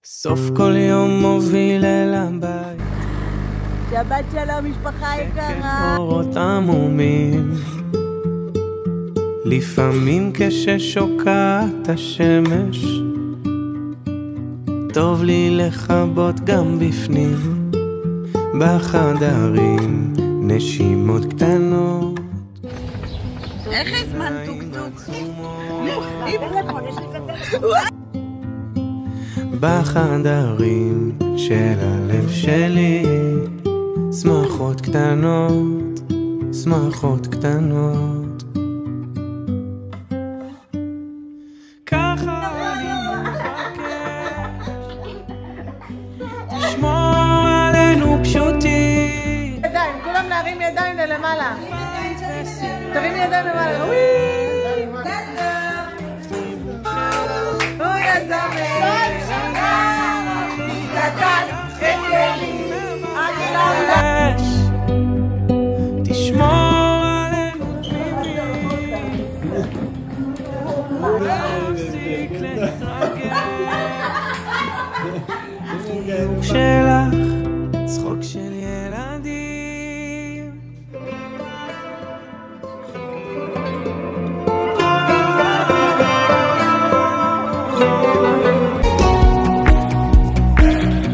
סוף כל יום מוביל אל הבית, שבת שלום משפחה יקרה. אורות עמומים, לפעמים כששוקעת השמש, טוב לי לחבות גם בפנים, בחדרים נשימות קטנות. איך הזמן טוק-טוק? בחדרים של הלב שלי, שמחות קטנות, שמחות קטנות. ככה אני מבקש, תשמור עלינו פשוטים. ידיים, כולם להרים ידיים ללמעלה. תרים ידיים למעלה. אוי הזמר קטן חכלי עד תשמור עלינו תמימים, להפסיק להתרגש, חיוך שלך, צחוק של ילדים.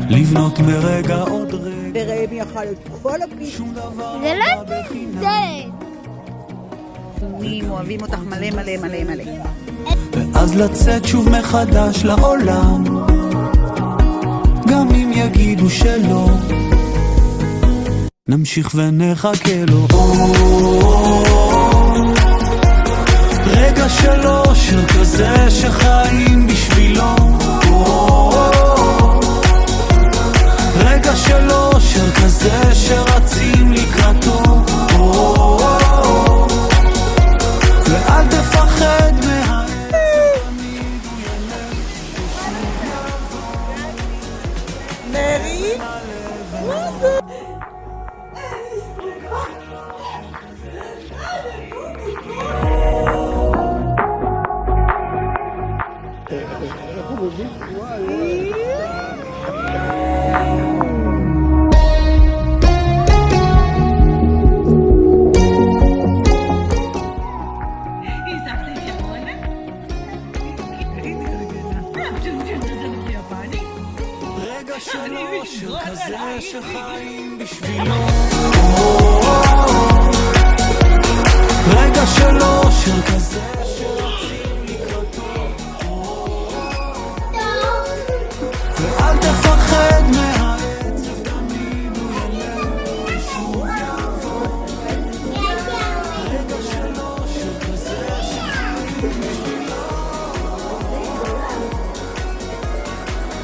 לבנות מרגע עוד רגע, וראה מי יאכל את כל הפיס. שום דבר זה לא זה. אוהבים אותך מלא מלא מלא מלא. ואז לצאת שוב מחדש לעולם, גם אם יגידו שלא, נמשיך ונחכה לו. רגע של אושר כזה שחיים בשבילו, רגע של אושר כזה שרצים לקראתו, ואל תפחד מהעץ, תמיד הוא ילך ושוב יבוא. מרי? מה זה? רגע של אושר כזה שחיים בשבילו, רגע של אושר כזה שרצים לקראתו, ואל תפחד מהעצב, תמיד הוא ילך ושוב יבוא. רגע של אושר כזה שחיים בשבילו,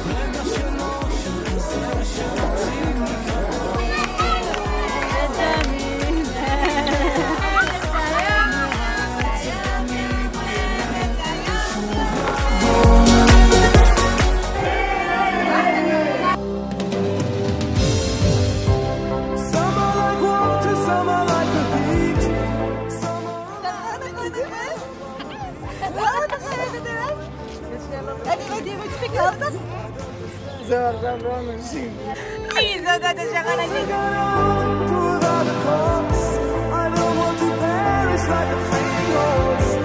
רגע של אושר כזה שרצים לקראתו. זהו עכשיו לא אנשים. מי זאת את השחר אנשים? I don't want to perish like a flame.